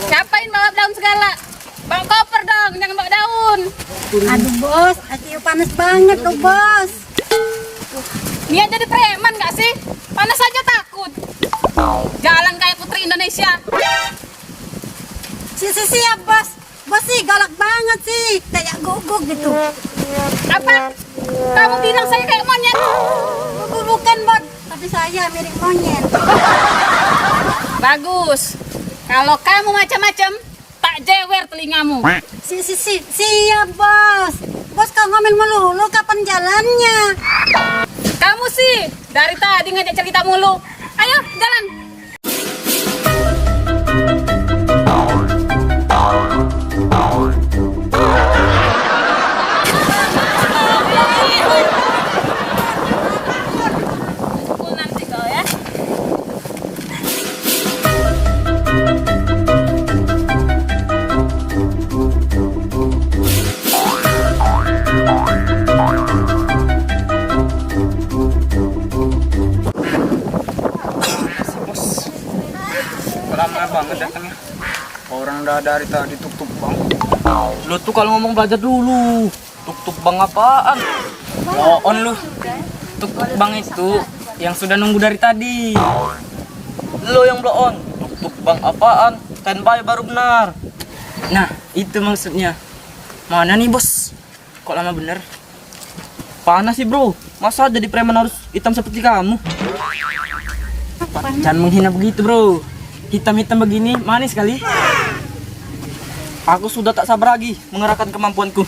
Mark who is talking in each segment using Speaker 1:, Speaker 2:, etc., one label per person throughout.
Speaker 1: Ngapain bawa daun segala? Bawa koper dong, jangan bawa daun.
Speaker 2: Aduh bos, aku panas banget loh bos.
Speaker 1: Nia jadi preman gak sih? Panas aja takut. Jalan kayak putri Indonesia.
Speaker 2: Siap bos. Bos sih galak banget sih, kayak guguk gitu.
Speaker 1: Apa? Kamu bilang saya kayak monyet?
Speaker 2: Bukan bos, tapi saya mirip monyet.
Speaker 1: Bagus. Kalau kamu macam-macam, tak jewer telingamu.
Speaker 2: Siap bos. Bos kau ngomel melulu, kapan jalannya?
Speaker 1: Kamu sih dari tadi ngajak cerita mulu. Ayo jalan. Pukul nanti kau ya.
Speaker 3: Lama banget datangnya. Orang udah dari tadi tuk-tuk bang. Lu tuh kalau ngomong belajar dulu. Tuk-tuk bang apaan? On lu. Tuk-tuk bang itu yang sudah nunggu dari tadi. Lo yang blow on. Tuk-tuk bang apaan? Standby baru benar. Nah, itu maksudnya. Mana nih bos? Kok lama bener? Panas sih bro. Masa jadi preman harus hitam seperti kamu? Jangan menghina begitu bro. Hitam-hitam begini manis sekali. Aku sudah tak sabar lagi mengerahkan kemampuanku.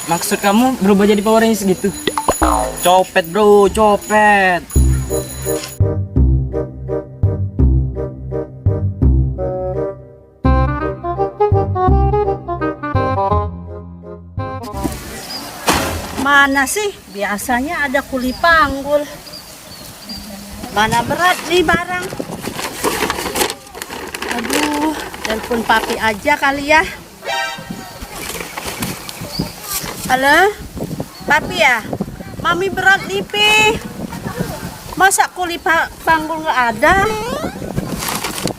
Speaker 3: Maksud kamu berubah jadi Power Rangers gitu? Copet bro, copet.
Speaker 2: Mana sih? Biasanya ada kuli panggul. Mana berat nih barang? Aduh, telepon papi aja kali ya. Halo, papi ya? Mami berat nih, Pi. Masa kuli panggul nggak ada?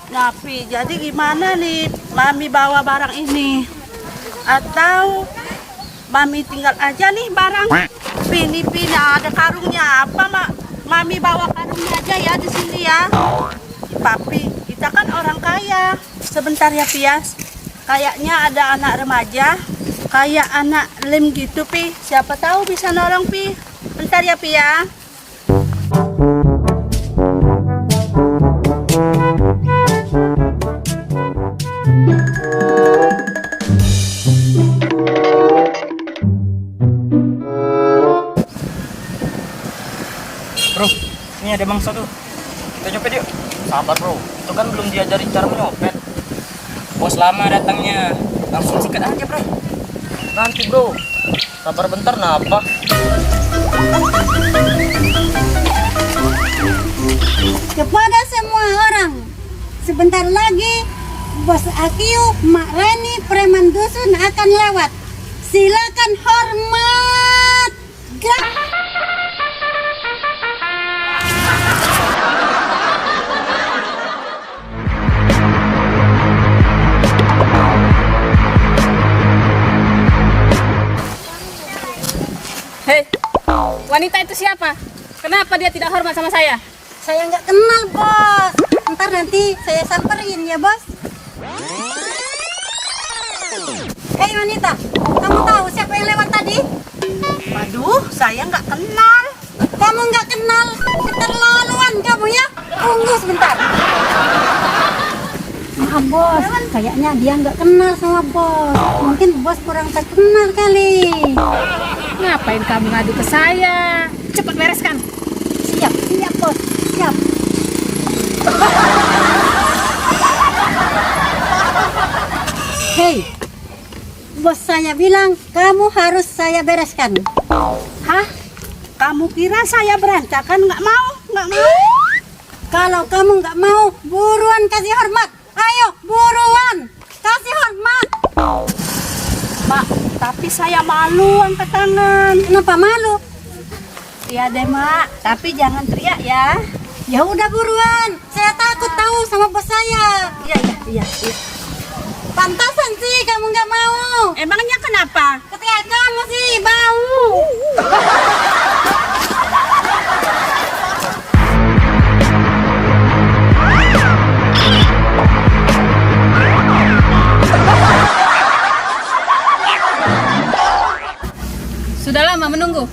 Speaker 2: Nah, Pi, jadi gimana nih Mami bawa barang ini? Atau Mami tinggal aja nih barang? Pi, nih Pi, nah ada karungnya apa, Mak? Mami bawa karungnya aja ya di sini ya. Papi, kita kan orang kaya. Sebentar ya Pias. Kayaknya ada anak remaja, kayak anak lem gitu Pi. Siapa tahu bisa nolong Pi. Bentar ya Pi ya.
Speaker 3: Bro, ini ada mangsa tuh. Kita nyopet yuk. Sabar bro, itu kan belum diajarin cara menyopet. Bos lama datangnya, langsung sikat aja bro. Nanti bro, sabar bentar napa.
Speaker 2: Kepada semua orang, sebentar lagi Bos Akiu, Mak Reni, preman dusun akan lewat. Silakan hormat. Gerak.
Speaker 1: Hei, wanita itu siapa? Kenapa dia tidak hormat sama saya?
Speaker 2: Saya nggak kenal bos. Ntar nanti saya samperin ya bos. Hei wanita, kamu tahu siapa yang lewat tadi?
Speaker 4: Waduh, saya nggak kenal.
Speaker 2: Kamu nggak kenal? Keterlaluan kamu ya. Tunggu sebentar. Maaf bos, kayaknya dia nggak kenal sama bos. Mungkin bos kurang terkenal kali.
Speaker 1: Ngapain kamu ngadu ke saya? Cepat bereskan.
Speaker 2: Siap bos, siap. Hei, bos saya bilang kamu harus saya bereskan.
Speaker 4: Hah? Kamu kira saya berantakan? Nggak mau, nggak mau.
Speaker 2: Kalau kamu nggak mau, buruan kasih hormat. Ayo, buruan kasih hormat.
Speaker 4: Mak, tapi saya malu angkat tangan.
Speaker 2: Kenapa malu?
Speaker 4: Iya deh mak, tapi jangan teriak ya. Ya udah buruan. Saya takut tahu sama bos saya.
Speaker 2: Iya.
Speaker 4: Pantasan sih kamu nggak mau.
Speaker 2: Emangnya kenapa?
Speaker 4: Ketika kamu sih bau.
Speaker 1: Sudah lama menunggu.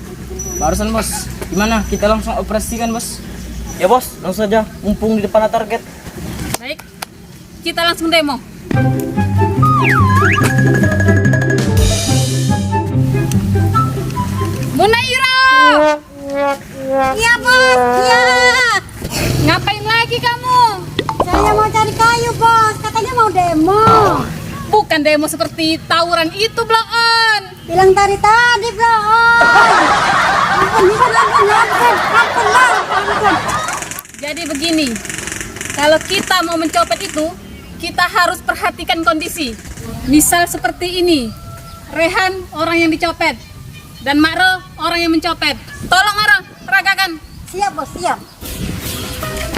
Speaker 3: Barusan bos. Gimana? Kita langsung operasikan bos. Ya bos, langsung saja. Mumpung di depan ada target.
Speaker 1: Baik, kita langsung demo. Munaira!
Speaker 4: Iya bos, iya.
Speaker 1: Ngapain lagi kamu?
Speaker 4: Saya mau cari kayu bos. Katanya mau demo.
Speaker 1: Bukan demo seperti tawuran itu, Bloon.
Speaker 4: Bilang tadi belum. Ampun.
Speaker 1: Jadi begini, kalau kita mau mencopet itu, kita harus perhatikan kondisi. Misal seperti ini, Rehan orang yang dicopet, dan Makro orang yang mencopet. Tolong Makro, peragakan.
Speaker 4: Siap bos, siap.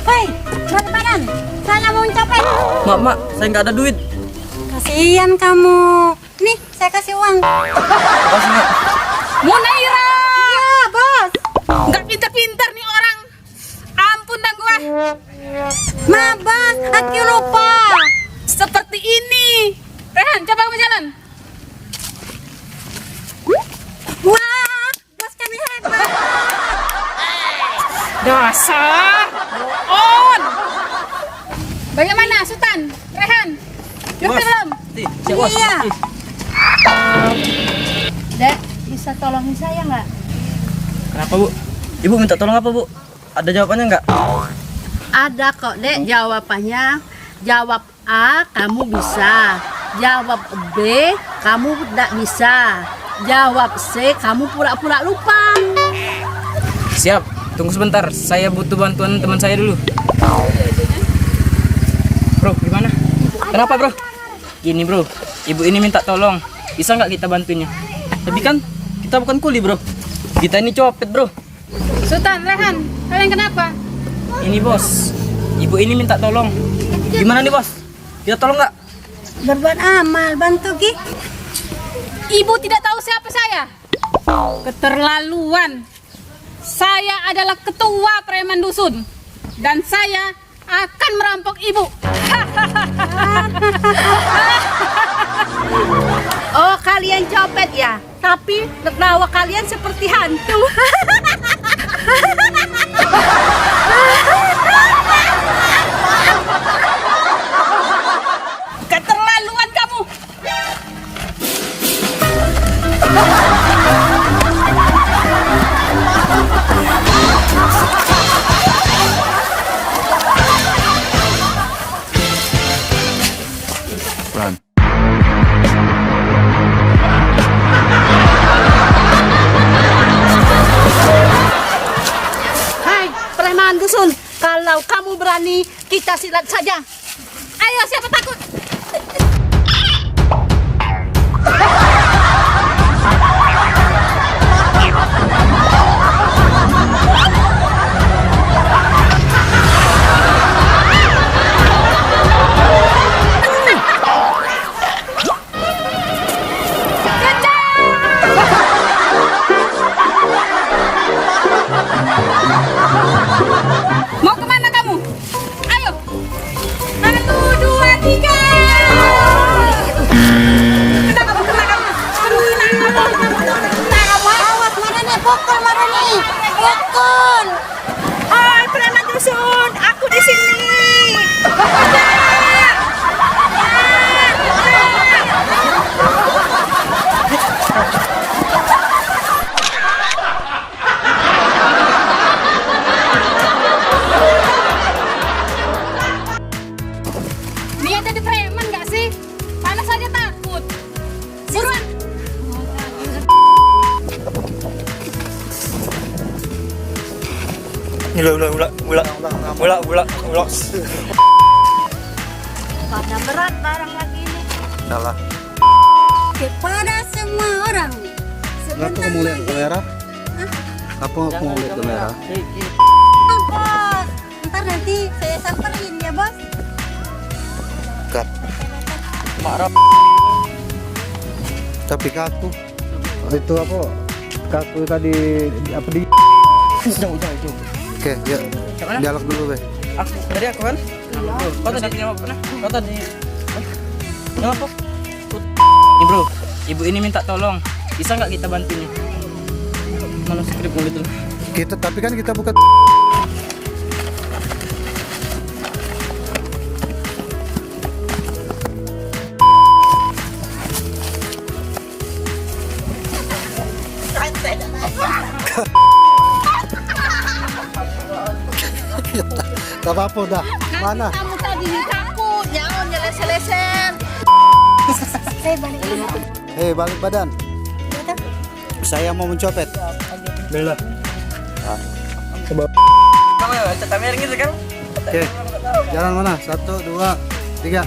Speaker 4: Hei, berat badan. Saya mau mencopet.
Speaker 3: Mak, saya nggak ada duit.
Speaker 4: Kasihan kamu. Nih, saya kasih uang.
Speaker 3: Bos, Mak.
Speaker 1: Munaira!
Speaker 4: Iya, bos.
Speaker 1: Nggak pintar-pintar nih orang. Ampun dah gua.
Speaker 4: Ma, bos, aku lupa.
Speaker 1: Seperti ini. Rehan, coba kamu jalan.
Speaker 4: Wah, bos kami hebat.
Speaker 1: Dasar. On. Bagaimana, Sultan? Rehan? Ngerti belum?
Speaker 3: Siap bos.
Speaker 4: Iya.
Speaker 2: Dek, bisa tolongin saya nggak?
Speaker 3: Kenapa bu? Ibu minta tolong apa bu? Ada jawabannya nggak?
Speaker 2: Ada kok, Dek, jawabannya. Jawab A, kamu bisa. Jawab B, kamu tidak bisa. Jawab C, kamu pura-pura lupa.
Speaker 3: Siap. Tunggu sebentar. Saya butuh bantuan teman saya dulu. Bro, gimana? Kenapa bro? Gini bro, ibu ini minta tolong. Bisa nggak kita bantuinnya? Tapi kan kita bukan kuli bro. Kita ini copet bro.
Speaker 1: Sultan, Rehan, kalian kenapa?
Speaker 3: Ini bos, ibu ini minta tolong. Gimana nih bos? Kita tolong nggak?
Speaker 4: Berbuat amal, bantu Ki.
Speaker 1: Ibu tidak tahu siapa saya? Keterlaluan. Saya adalah ketua preman dusun. Dan saya akan merampok ibu.
Speaker 2: Oh, kalian copet ya? Tapi tertawa kalian seperti hantu.
Speaker 1: Keterlaluan kamu.
Speaker 5: Run.
Speaker 2: Hai, preman dusun. Kalau kamu berani, kita silat saja.
Speaker 1: Ayo, siapa takut? Mau kemana kamu? Ayo. 1, 2, 3. Kena kamu.
Speaker 4: Awas, mana nih? Pukul, mana nih? Pukul.
Speaker 2: Hai, preman dusun. Aku di sini.
Speaker 1: Dia jadi preman gak sih? Panas aja takut. Buruan.
Speaker 3: Ulah.
Speaker 2: Pada berat barang lagi ini.
Speaker 5: Salah.
Speaker 4: Kepada semua orang.
Speaker 5: Kenapa kamu lihat kamera? Apa kamu lihat kamera?
Speaker 4: Bos,
Speaker 2: Saya samperin ya, Bos.
Speaker 5: Kat.
Speaker 3: Marah.
Speaker 5: Tapi kaku. Itu apa? Kaku tadi apa di?
Speaker 3: Jauh.
Speaker 5: Oke, ya.
Speaker 3: Mana?
Speaker 5: Dialog dulu, Be.
Speaker 3: Dari aku kan? Kau tadi nyawa apa? Kau tadi nyawa apa? Nih bro, ibu ini minta tolong. Bisa nggak kita bantunya? Manuskrip mulut dulu.
Speaker 5: Kita tapi kan kita bukan tak apa-apa dah. Mana?
Speaker 2: Kamu tadi kaku, nyaon leser-leser.
Speaker 5: Hei, balik badan. Saya mau mencopet.
Speaker 3: Bela. Kamu ya, kamera gitu kan?
Speaker 5: Oke. Jalan mana? 1, 2, 3.